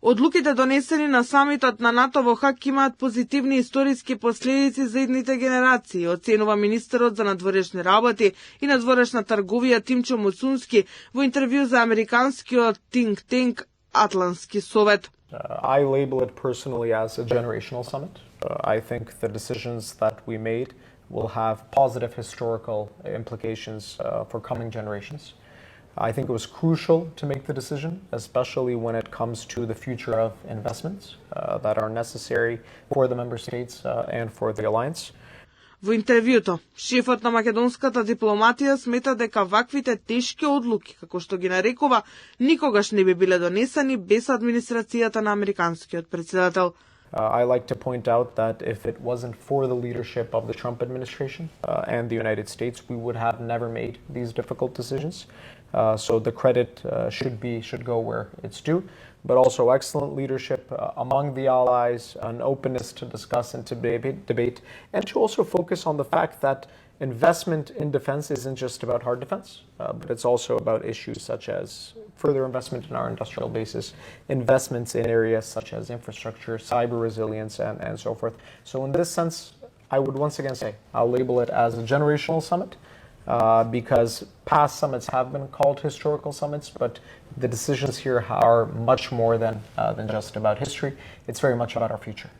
Одлуките донесени на самитот на НАТО во Хаг имаат позитивни историски последици за идните генерации, оценува министерот за надворешни работи и надворешна трговија Тимчо Муцунски во интервју за американскиот think tank Атлантски совет. I label it personally as a generational summit. I think the decisions that we made will have positive historical implications for coming generations. I think it was crucial to make the decision, especially when it comes to the future of investments that are necessary for the member states and for the alliance. Во интервјуто, шефот на македонската дипломатија смета дека ваквите тешки одлуки, како што ги нарекува, никогаш не би биле донесени без администрацијата на американскиот председател. I like to point out that if it wasn't for the leadership of the Trump administration and the United States, we would have never made these difficult decisions. So the credit should go where it's due, but also excellent leadership among the allies, an openness to discuss and to debate, and to also focus on the fact that investment in defense isn't just about hard defense, but it's also about issues such as further investment in our industrial bases, investments in areas such as infrastructure, cyber resilience, and so forth. So in this sense, I would once again say, I'll label it as a generational summit, because past summits have been called historical summits, but the decisions here are much more than just about history. It's very much about our future.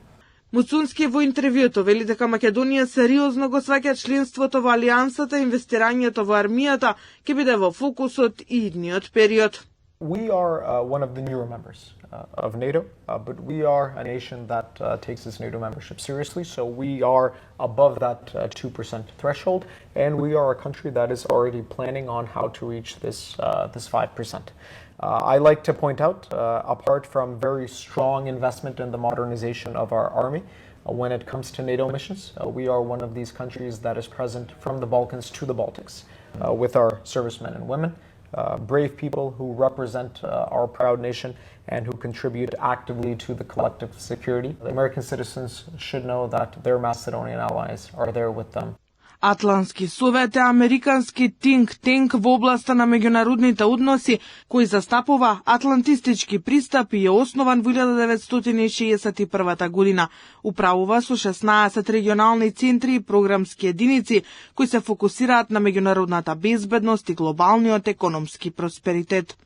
Муцунски во интервјуто вели дека Македонија сериозно го сваќа членството во алијансата и инвестирањето во армијата ќе биде во фокусот и идниот период. We are one of the newer members of NATO, but we are a nation that takes its NATO membership seriously. So we are above that 2% threshold, and we are a country that is already planning on how to reach this 5%. I like to point out, apart from very strong investment in the modernization of our army, when it comes to NATO missions, we are one of these countries that is present from the Balkans to the Baltics with our servicemen and women. Brave people who represent our proud nation and who contribute actively to the collective security. The American citizens should know that their Macedonian allies are there with them. Атлантски совет е американски think tank во областа на меѓународните односи, кој застапува атлантистички пристап и е основан во 1961 година. Управува со 16 регионални центри и програмски единици, кои се фокусираат на меѓународната безбедност и глобалниот економски просперитет.